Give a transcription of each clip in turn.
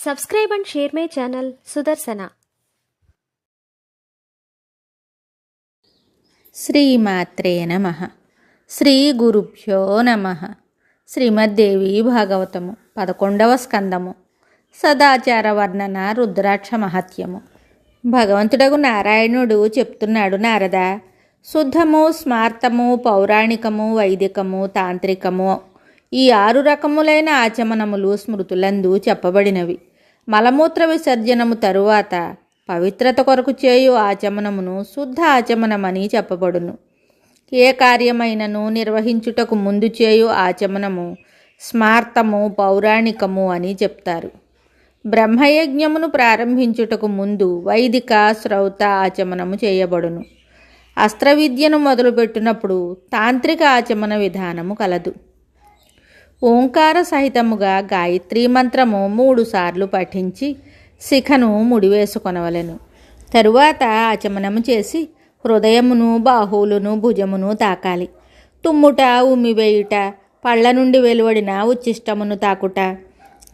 Subscribe and share my channel Sudarsana. శ్రీమాత్రే నమః. శ్రీ గురుభ్యో నమః. శ్రీమద్దేవి భాగవతము 11వ స్కందము. సదాచార వర్ణన రుద్రాక్ష మహత్యము. భగవంతుడగు నారాయణుడు చెప్తున్నాడు, నారద, శుద్ధము, స్మార్తము, పౌరాణికము, వైదికము, తాంత్రికము ఈ 6 రకములైన ఆచమనములు స్మృతులందు చెప్పబడినవి. మలమూత్ర విసర్జనము తరువాత పవిత్రత కొరకు చేయు ఆచమనమును శుద్ధ ఆచమనమని చెప్పబడును. ఏ కార్యమైనను నిర్వహించుటకు ముందు చేయు ఆచమనము స్మార్తము, పౌరాణికము అని చెప్తారు. బ్రహ్మయజ్ఞమును ప్రారంభించుటకు ముందు వైదిక, శ్రౌత ఆచమనము చేయబడును. అస్త్రవిద్యను మొదలుపెట్టినప్పుడు తాంత్రిక ఆచమన విధానము కలదు. ఓంకార సహితముగా గాయత్రీ మంత్రము 3 సార్లు పఠించి శిఖను ముడివేసుకొనవలెను. తరువాత ఆచమనము చేసి హృదయమును, బాహువులను, భుజమును తాకాలి. తుమ్ముట, ఉమ్మివేయుట, పళ్ళ నుండి వెలువడిన ఉచ్ఛిష్టమును తాకుట,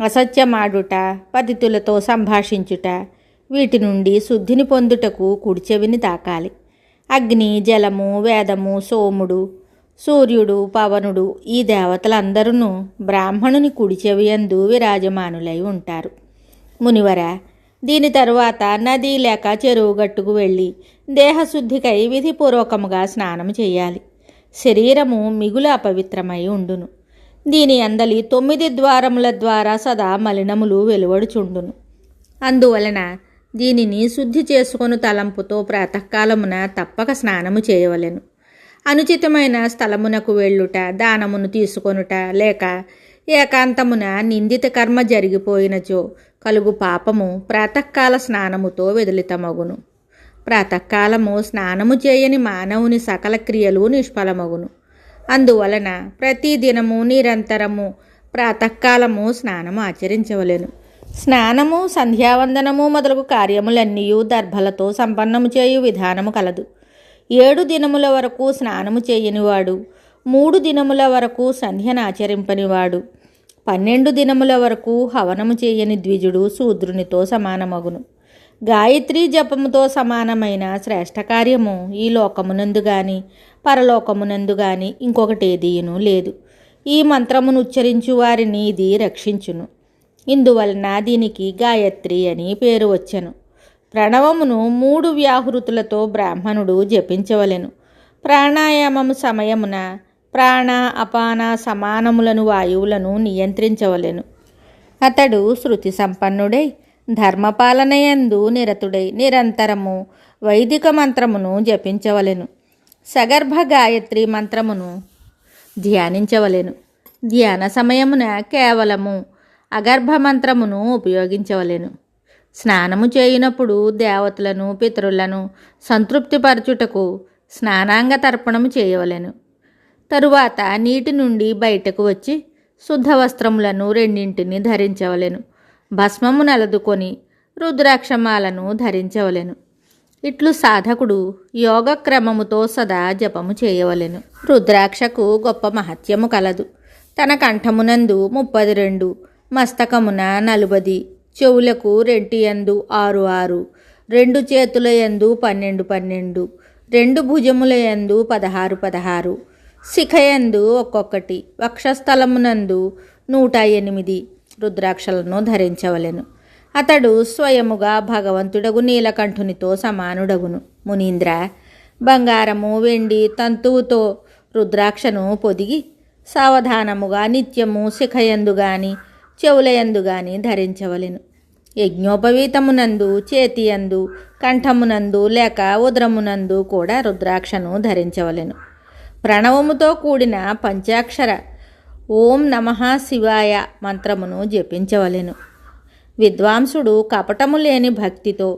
అసత్యమాడుట, పతితులతో సంభాషించుట, వీటి నుండి శుద్ధిని పొందుటకు కుడిచెవిని తాకాలి. అగ్ని, జలము, వేదము, సోముడు, సూర్యుడు, పవనుడు ఈ దేవతలందరూ బ్రాహ్మణుని కుడిచెవియందు విరాజమానులై ఉంటారు. మునివర, దీని తరువాత నది లేక చెరువు గట్టుకు వెళ్ళి దేహశుద్ధికై విధిపూర్వకముగా స్నానం చేయాలి. శరీరము మిగుల అపవిత్రమై ఉండును. దీని అందలి 9 ద్వారముల ద్వారా సదా మలినములు వెలువడుచుండును. అందువలన దీనిని శుద్ధి చేసుకొను తలంపుతో ప్రాతకాలమున తప్పక స్నానము చేయవలెను. అనుచితమైన స్థలమునకు వెళ్ళుట, దానమును తీసుకొనుట, లేక ఏకాంతమున నిందిత కర్మ జరిగిపోయినచో కలుగు పాపము ప్రాతకాల స్నానముతో వెదలితమగును. ప్రాతకాలము స్నానము చేయని మానవుని సకల క్రియలు నిష్ఫలమగును. అందువలన ప్రతిదినము నిరంతరము ప్రాతకాలము స్నానము ఆచరించవలెను. స్నానము, సంధ్యావందనము మొదలగు కార్యములన్నీ దర్భలతో సంపన్నము చేయు విధానము కలదు. 7 దినముల వరకు స్నానము చేయనివాడు, 3 దినముల వరకు సంధ్యను ఆచరింపనివాడు, 12 దినముల వరకు హవనము చేయని ద్విజుడు శూద్రునితో సమానమగును. గాయత్రీ జపముతో సమానమైన శ్రేష్ఠ కార్యము ఈ లోకమునందు గాని పరలోకమునందు గాని ఇంకొకటేదీను లేదు. ఈ మంత్రమును ఉచ్చరించు వారిని ఇది రక్షించును. ఇందువలన దీనికి గాయత్రి అని పేరు వచ్చెను. ప్రణవమును 3 వ్యాహృతులతో బ్రాహ్మణుడు జపించవలెను. ప్రాణాయామము సమయమున ప్రాణ, అపాన సమానములను వాయువులను నియంత్రించవలెను. అతడు శృతి సంపన్నుడై ధర్మపాలనయందు నిరతుడై నిరంతరము వైదిక మంత్రమును జపించవలెను. సగర్భ గాయత్రి మంత్రమును ధ్యానించవలెను. ధ్యాన సమయమున కేవలము అగర్భ మంత్రమును ఉపయోగించవలెను. స్నానము చేయునప్పుడు దేవతలను, పితరులను సంతృప్తిపరచుటకు స్నానాంగ తర్పణము చేయవలెను. తరువాత నీటి నుండి బయటకు వచ్చి శుద్ధ వస్త్రములను 2 ధరించవలెను. భస్మము నలదుకొని రుద్రాక్షమాలను ధరించవలెను. ఇట్లు సాధకుడు యోగక్రమముతో సదా జపము చేయవలెను. రుద్రాక్షకు గొప్ప మహత్యము కలదు. తన కంఠమునందు 32, మస్తకమున 40, చెవులకు 2 యందు 6, 2 చేతుల యందు 12, 2 భుజముల యందు 16, శిఖయందు 1, వక్షస్థలమునందు 108 రుద్రాక్షలను ధరించవలెను. అతడు స్వయముగా భగవంతుడగు నీలకంఠునితో సమానుడగును. మునీంద్ర, బంగారము, వెండి తంతువుతో రుద్రాక్షను పొదిగి సావధానముగా నిత్యము శిఖయందు గాని చెవులయందు గాని ధరించవలెను. యజ్ఞోపవీతమునందు, చేతియందు, కంఠమునందు లేక ఉదరమునందు కూడా రుద్రాక్షను ధరించవలెను. ప్రణవముతో కూడిన పంచాక్షర ఓం నమః శివాయ మంత్రమును జపించవలెను. విద్వాంసుడు కపటము లేని భక్తితో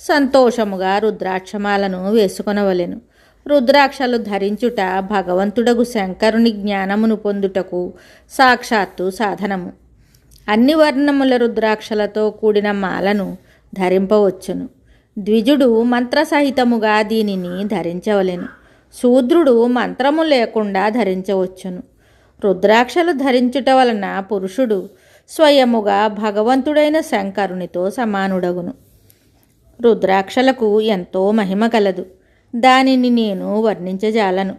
సంతోషముగా రుద్రాక్షమాలను వేసుకొనవలెను. రుద్రాక్షలు ధరించుట భగవంతుడగు శంకరుని జ్ఞానమును పొందుటకు సాక్షాత్తు సాధనము. అన్ని వర్ణముల రుద్రాక్షలతో కూడిన మాలను ధరింపవచ్చును. ద్విజుడు మంత్రసహితముగా దీనిని ధరించవలెను. శూద్రుడు మంత్రము లేకుండా ధరించవచ్చును. రుద్రాక్షలు ధరించుట వలన పురుషుడు స్వయముగా భగవంతుడైన శంకరునితో సమానుడగును. రుద్రాక్షలకు ఎంతో మహిమ కలదు. దానిని నేను వర్ణించజాలను.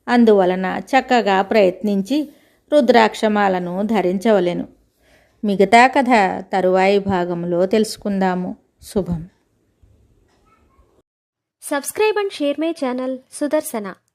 అందువలన చక్కగా ప్రయత్నించి రుద్రాక్షమాలను ధరించవలెను. మిగతా కథ తరువాయి భాగంలో తెలుసుకుందాము. శుభం. Subscribe and share my channel Sudarsana.